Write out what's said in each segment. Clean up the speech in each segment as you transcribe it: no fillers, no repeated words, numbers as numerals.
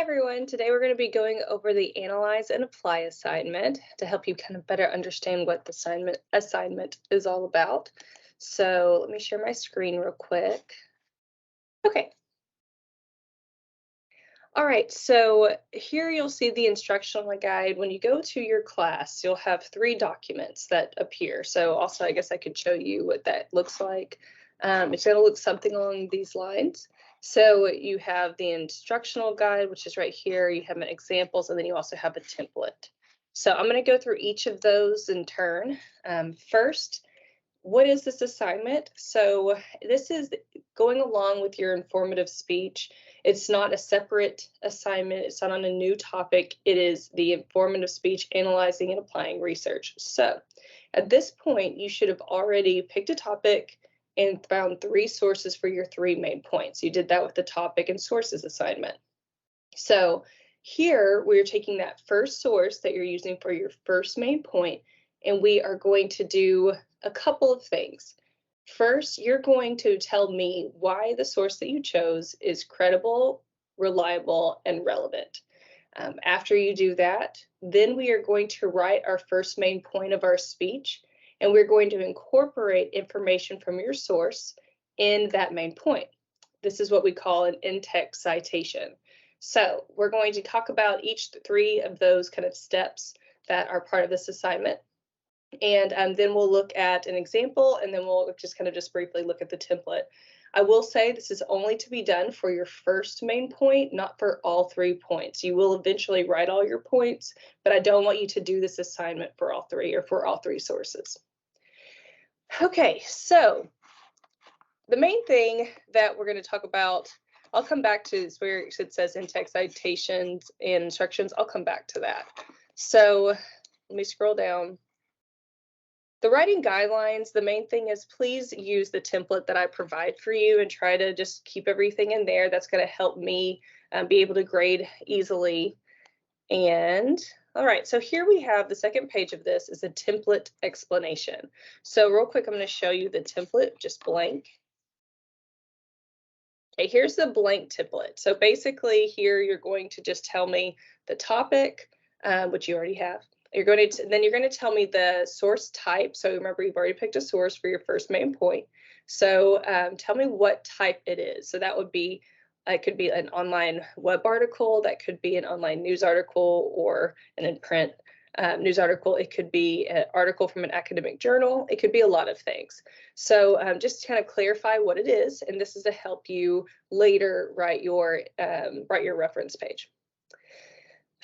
everyone. Today we're going to be going over the Analyze and Apply assignment to help you kind of better understand what the assignment is all about. So let me share my screen real quick. Okay. All right, so here you'll see the instructional guide. When you go to your class, you'll have 3 documents that appear. So also, I guess I could show you what that looks like. It's going to look something along these lines. So you have the instructional guide, which is right here. You have examples, and then you also have a template. So I'm going to go through each of those in turn. First, what is this assignment? So this is going along with your informative speech. It's not a separate assignment. It's not on a new topic. It is the informative speech, analyzing and applying research. So at this point, you should have already picked a topic and found 3 sources for your 3 main points. You did that with the topic and sources assignment. So here we're taking that first source that you're using for your first main point, and we are going to do a couple of things. First, you're going to tell me why the source that you chose is credible, reliable, and relevant. After you do that, then we are going to write our first main point of our speech, and we're going to incorporate information from your source in that main point. This is what we call an in-text citation. So we're going to talk about each 3 of those kind of steps that are part of this assignment. And then we'll look at an example, and then we'll just briefly look at the template. I will say this is only to be done for your first main point, not for all 3 points. You will eventually write all your points, but I don't want you to do this assignment for all 3 or for all 3 sources. Okay, so the main thing that we're going to talk about, I'll come back to is where it says in-text citations and instructions. I'll come back to that. So let me scroll down. The writing guidelines, the main thing is please use the template that I provide for you and try to just keep everything in there. That's going to help me be able to grade easily. And all right, so here we have the second page of this is a template explanation. So real quick, I'm going to show you the template, just blank. Okay, here's the blank template. So basically here you're going to just tell me the topic, which you already have. Then you're going to tell me the source type. So remember, you've already picked a source for your first main point. So tell me what type it is. So that would be, it could be an online web article, that could be an online news article, or an in-print news article. It could be an article from an academic journal. It could be a lot of things. So just to kind of clarify what it is, and this is to help you later write your reference page.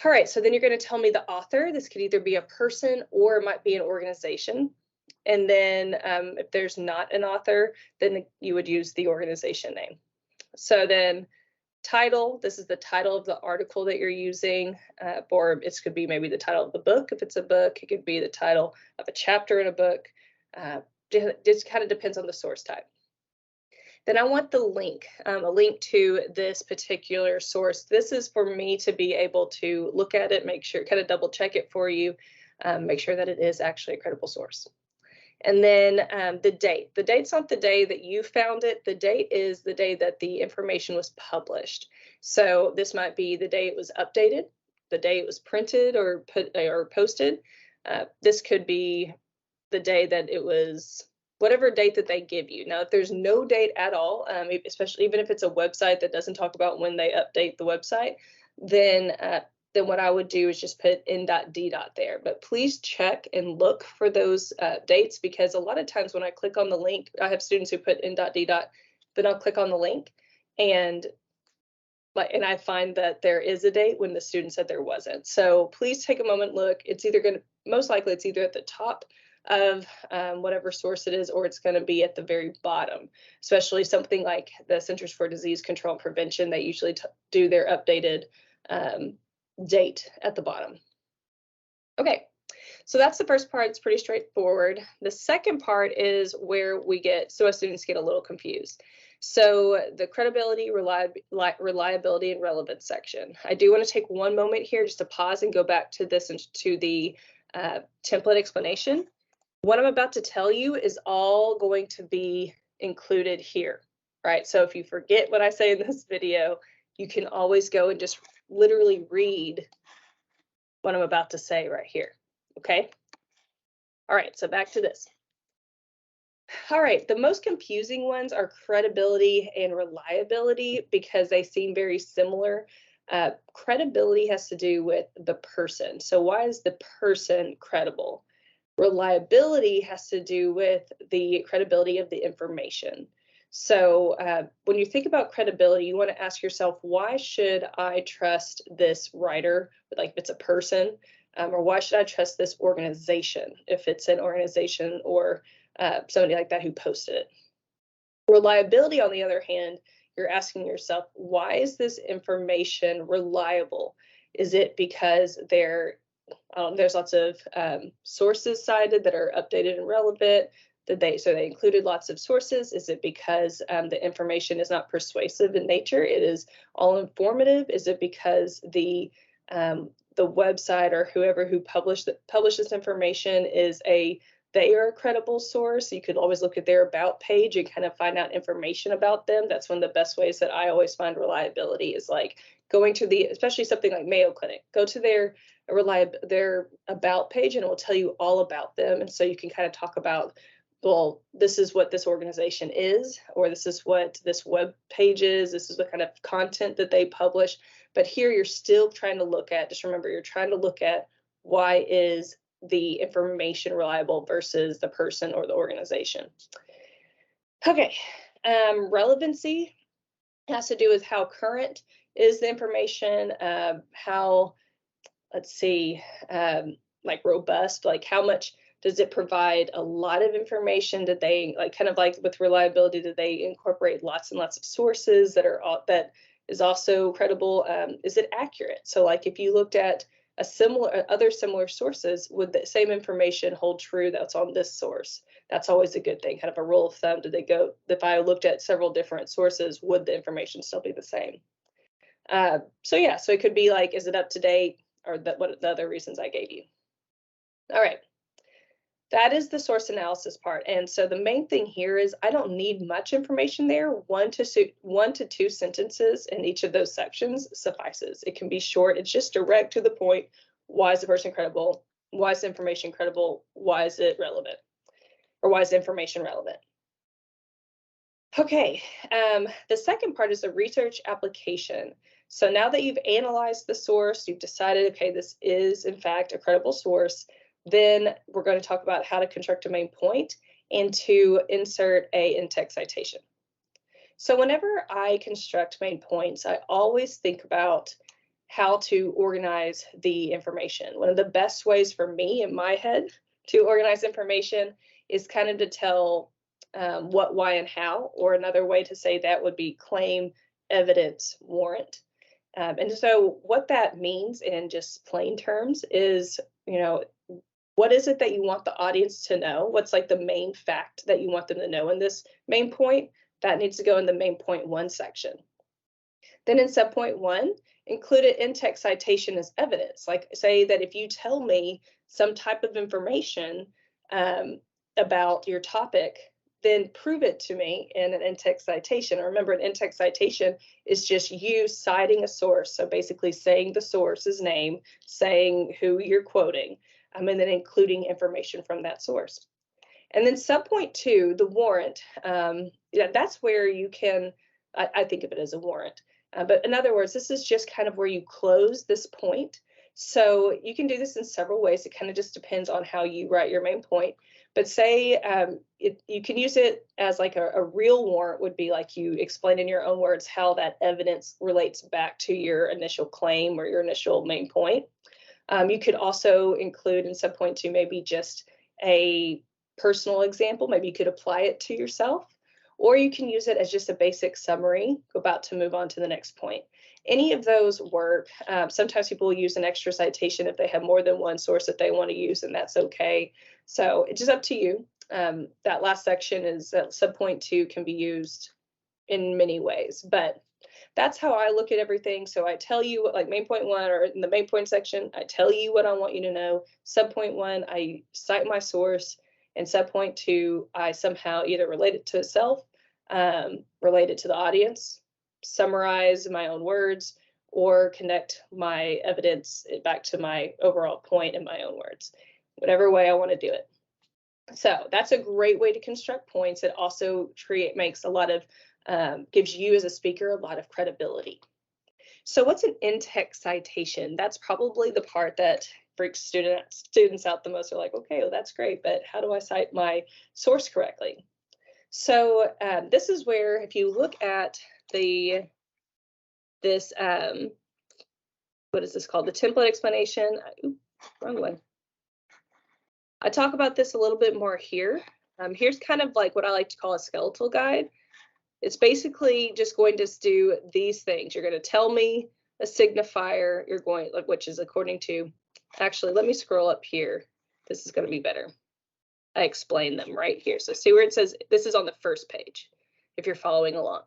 All right, so then you're going to tell me the author. This could either be a person or it might be an organization. And then if there's not an author, then you would use the organization name. So then title, this is the title of the article that you're using, or it could be maybe the title of the book. If it's a book, it could be the title of a chapter in a book. Just kind of depends on the source type. Then I want the link, a link to this particular source. This is for me to be able to look at it, make sure, kind of double check it for you, make sure that it is actually a credible source. And then the date. The date's not the day that you found it. The date is the day that the information was published. So this might be the day it was updated, the day it was printed or posted. This could be the day that it was, whatever date that they give you. Now, if there's no date at all, especially even if it's a website that doesn't talk about when they update the website, then what I would do is just put n.d. there. But please check and look for those dates, because a lot of times when I click on the link, I have students who put n.d. Then I'll click on the link and I find that there is a date when the student said there wasn't. So please take a moment, look. It's either going to, most likely it's either at the top of whatever source it is, or it's going to be at the very bottom, especially something like the Centers for Disease Control and Prevention. They usually do their updated date at the bottom. Okay, so that's the first part. It's pretty straightforward. The second part is where so students get a little confused. So the credibility, reliability, and relevance section. I do want to take one moment here just to pause and go back to this and to the template explanation. What I'm about to tell you is all going to be included here, right? So if you forget what I say in this video, you can always go and just literally read what I'm about to say right here, okay? All right, so back to this. All right, the most confusing ones are credibility and reliability because they seem very similar. Credibility has to do with the person. So why is the person credible? Reliability has to do with the credibility of the information. So when you think about credibility, you want to ask yourself, why should I trust this writer, like if it's a person, or why should I trust this organization, if it's an organization or somebody like that who posted it. Reliability, on the other hand, you're asking yourself, why is this information reliable? Is it because there's lots of sources cited that are updated and relevant? So they included lots of sources? Is it because the information is not persuasive in nature? It is all informative? Is it because the website or whoever who published this information they are a credible source? You could always look at their about page and kind of find out information about them. That's one of the best ways that I always find reliability is like going to especially something like Mayo Clinic, go to their about page and it will tell you all about them. And so you can kind of talk about, well, this is what this organization is, or this is what this web page is, this is what kind of content that they publish. But here you're still trying to look at, just remember, you're trying to look at why is the information reliable versus the person or the organization. Okay, relevancy has to do with how current is the information, how, let's see, like robust, like how much does it provide a lot of information? Did they, like kind of like with reliability, did they incorporate lots and lots of sources that is also credible? Is it accurate? So like if you looked at other similar sources, would the same information hold true that's on this source? That's always a good thing, kind of a rule of thumb. If I looked at several different sources, would the information still be the same? So yeah, so it could be like, is it up to date, or what the other reasons I gave you? All right. That is the source analysis part. And so the main thing here is I don't need much information there. One to two sentences in each of those sections suffices. It can be short. It's just direct to the point. Why is the person credible? Why is the information credible? Why is it relevant? Or why is the information relevant? Okay, the second part is the research application. So now that you've analyzed the source, you've decided, okay, this is in fact a credible source, then we're going to talk about how to construct a main point and to insert a in-text citation. So whenever I construct main points, I always think about how to organize the information. One of the best ways for me in my head to organize information is kind of to tell what, why, and how, or another way to say that would be claim, evidence, warrant. And so what that means in just plain terms is, what is it that you want the audience to know? What's like the main fact that you want them to know in this main point? That needs to go in the main point 1 section. Then in subpoint 1, include an in-text citation as evidence. Like say that if you tell me some type of information about your topic, then prove it to me in an in-text citation. Remember, an in-text citation is just you citing a source. So basically saying the source's name, saying who you're quoting, and then including information from that source. And then subpoint 2, the warrant, that's where you can, I think of it as a warrant. But in other words, this is just kind of where you close this point. So you can do this in several ways. It kind of just depends on how you write your main point. But say you can use it as like a real warrant would be like you explain in your own words how that evidence relates back to your initial claim or your initial main point. You could also include in subpoint 2 maybe just a personal example. Maybe you could apply it to yourself, or you can use it as just a basic summary, about to move on to the next point. Any of those work. Sometimes people will use an extra citation if they have more than one source that they want to use, and that's okay. So it's just up to you. That last section is that subpoint 2 can be used in many ways, but that's how I look at everything. So I tell you, like main point 1 or in the main point section, I tell you what I want you to know. Subpoint 1, I cite my source. And subpoint 2, I somehow either relate it to itself, relate it to the audience, summarize in my own words, or connect my evidence back to my overall point in my own words, whatever way I want to do it. So that's a great way to construct points. It also makes a lot of, gives you as a speaker a lot of credibility. So what's an in-text citation? That's probably the part that freaks students out the most. Are like, okay, well, that's great, but how do I cite my source correctly? So this is where, if you look at this, what is this called? The template explanation. Oops, wrong one. I talk about this a little bit more here. Here's kind of like what I like to call a skeletal guide. It's basically just going to do these things. You're going to tell me a signifier. You're going, like, which is according to, actually, let me scroll up here. This is going to be better. I explain them right here. So see where it says, this is on the first page, if you're following along.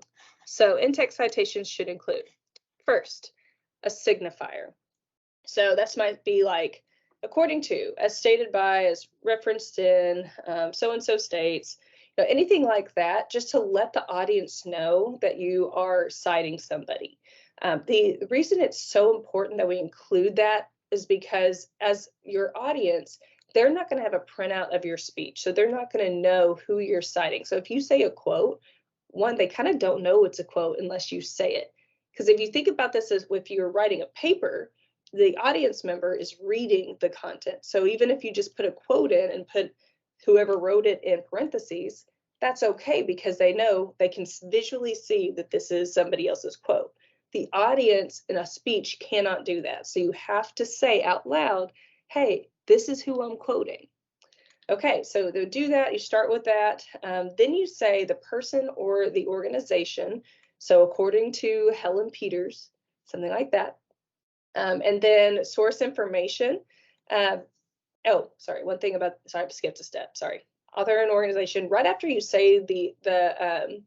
So in-text citations should include, first, a signifier. So that might be like, according to, as stated by, as referenced in, so-and-so states, anything like that, just to let the audience know that you are citing somebody. The reason it's so important that we include that is because as your audience, they're not going to have a printout of your speech, so they're not going to know who you're citing. So if you say a quote, one, they kind of don't know it's a quote unless you say it. Because if you think about this as if you're writing a paper, the audience member is reading the content. So even if you just put a quote in and put whoever wrote it in parentheses, that's okay because they know they can visually see that this is somebody else's quote. The audience in a speech cannot do that. So you have to say out loud, hey, this is who I'm quoting. Okay, so to do that, you start with that. Then you say the person or the organization. So according to Helen Peters, something like that. And then source information. Oh, sorry, one thing about, sorry, I skipped a step, sorry. Author and organization, right after you say the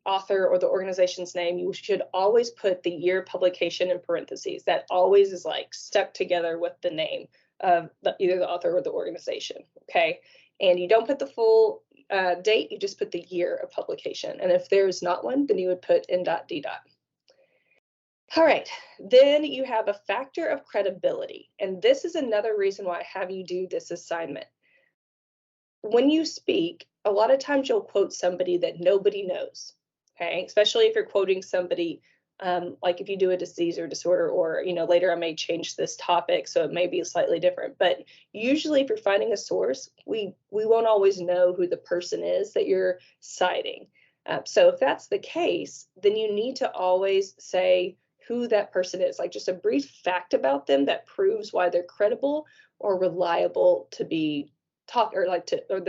author or the organization's name, you should always put the year of publication in parentheses. That always is like stuck together with the name of either the author or the organization, okay? And you don't put the full date, you just put the year of publication. And if there's not one, then you would put n.d. All right, then you have a factor of credibility. And this is another reason why I have you do this assignment. When you speak, a lot of times you'll quote somebody that nobody knows, okay? Especially if you're quoting somebody, like if you do a disease or disorder, or, later I may change this topic, so it may be slightly different. But usually if you're finding a source, we won't always know who the person is that you're citing. So if that's the case, then you need to always say who that person is, like just a brief fact about them that proves why they're credible or reliable to be taught, or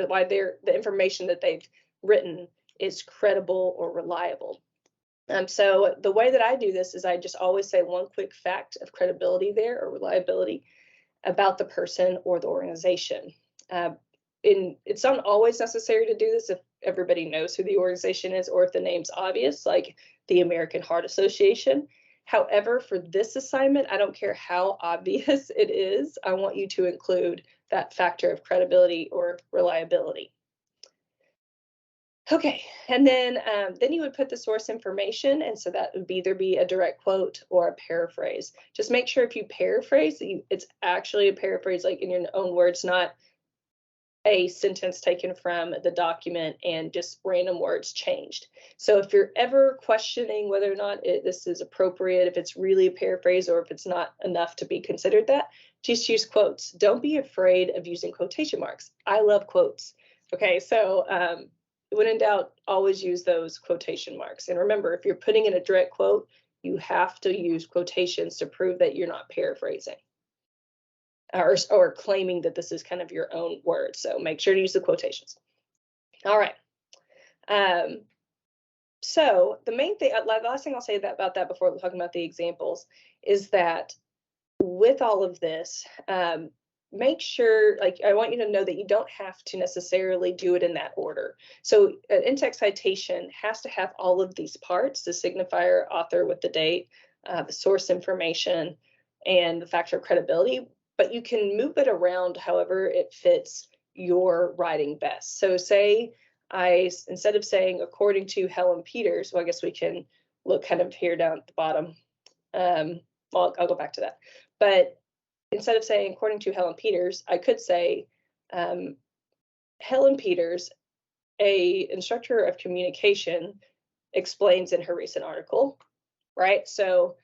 why the information that they've written is credible or reliable. So the way that I do this is I just always say one quick fact of credibility there, or reliability, about the person or the organization. It's not always necessary to do this if everybody knows who the organization is, or if the name's obvious, like the American Heart Association. However, for this assignment, I don't care how obvious it is. I want you to include that factor of credibility or reliability. Okay, and then you would put the source information, and so that would either be a direct quote or a paraphrase. Just make sure if you paraphrase, it's actually a paraphrase, like in your own words, not a sentence taken from the document and just random words changed. So if you're ever questioning whether or not this is appropriate, if it's really a paraphrase or if it's not enough to be considered that, just use quotes. Don't be afraid of using quotation marks. I love quotes. Okay, so when in doubt, always use those quotation marks. And remember, if you're putting in a direct quote, you have to use quotations to prove that you're not paraphrasing. Or claiming that this is kind of your own word. So make sure to use the quotations. All right. So the main thing, the last thing I'll say about that before talking about the examples, is that with all of this, make sure, I want you to know that you don't have to necessarily do it in that order. So an in-text citation has to have all of these parts: the signifier, author with the date, the source information, and the factor of credibility. But you can move it around however it fits your writing best. So say instead of saying according to Helen Peters, well, I guess we can look kind of here down at the bottom. Well, I'll go back to that. But instead of saying, according to Helen Peters, I could say, Helen Peters, a instructor of communication, explains in her recent article, right? So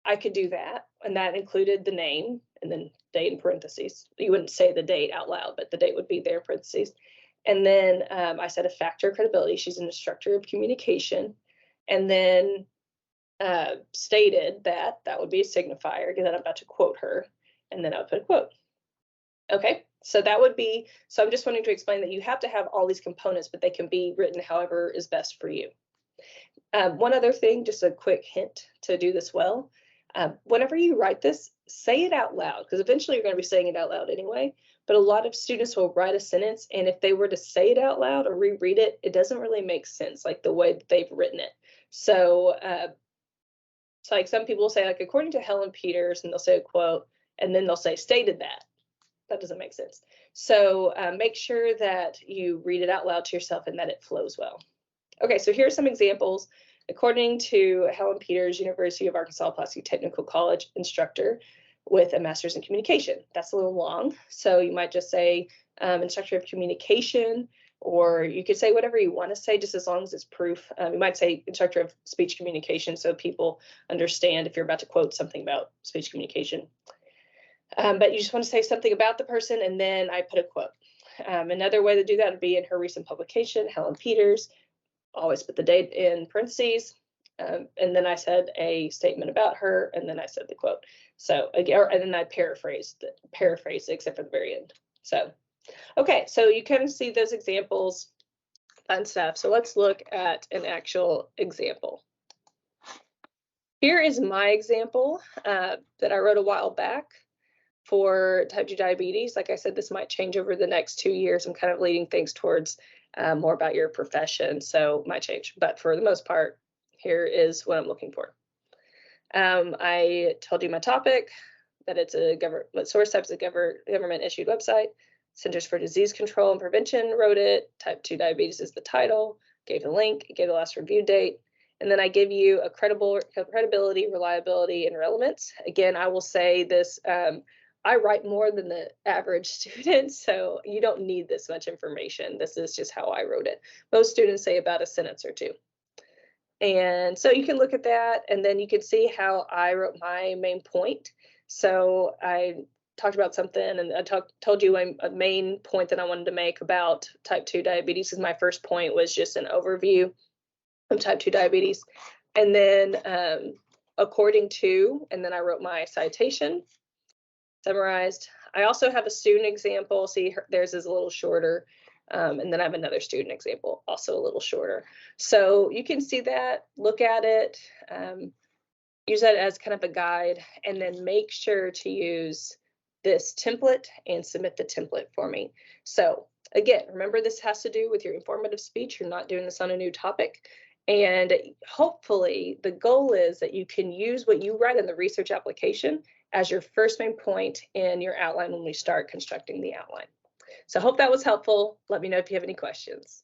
I could do that, and that included the name and then date in parentheses. You wouldn't say the date out loud, but the date would be there in parentheses. And then I said a factor of credibility. She's an instructor of communication, and then stated that that would be a signifier, again, that I'm about to quote her, and then I would put a quote. Okay, so that would be, so I'm just wanting to explain that you have to have all these components, but they can be written however is best for you. One other thing, just a quick hint to do this well. Whenever you write this, say it out loud, because eventually you're going to be saying it out loud anyway. But a lot of students will write a sentence, and if they were to say it out loud or reread it, it doesn't really make sense, like the way that they've written it. So, like some people will say, like, according to Helen Peters, and they'll say a quote, and then they'll say stated that. That doesn't make sense. So make sure that you read it out loud to yourself and that it flows well. Okay, so here are some examples. According to Helen Peters, University of Arkansas Pulaski Technical College instructor with a master's in communication. That's a little long, so you might just say instructor of communication, or you could say whatever you want to say, just as long as it's proof. You might say instructor of speech communication, so people understand if you're about to quote something about speech communication. But you just want to say something about the person, and then I put a quote. Another way to do that would be in her recent publication, Helen Peters. Always put the date in parentheses, and then I said a statement about her, and then I said the quote. So again, and then I paraphrased except for the very end. So, okay, so you kind of see those examples, fun stuff. So let's look at an actual example. Here is my example that I wrote a while back for type 2 diabetes. Like I said, this might change over the next 2 years. I'm kind of leading things towards more about your profession, so it might change. But for the most part, here is what I'm looking for. I told you my topic, that it's a what source type is a government issued website. Centers for Disease Control and Prevention wrote it. Type 2 diabetes is the title. Gave the link, gave the last review date. And then I give you a credibility, reliability, and relevance. Again, I will say this, I write more than the average student, so you don't need this much information. This is just how I wrote it. Most students say about a sentence or two. And so you can look at that, and then you can see how I wrote my main point. So I talked about something, and I told you a main point that I wanted to make about type 2 diabetes, because my first point was just an overview of type 2 diabetes. And then according to, and then I wrote my citation, summarized. I also have a student example. See, theirs is a little shorter. And then I have another student example, also a little shorter. So you can see that, look at it, use that as kind of a guide, and then make sure to use this template and submit the template for me. So again, remember, this has to do with your informative speech. You're not doing this on a new topic. And hopefully the goal is that you can use what you write in the research application as your first main point in your outline when we start constructing the outline. So I hope that was helpful. Let me know if you have any questions.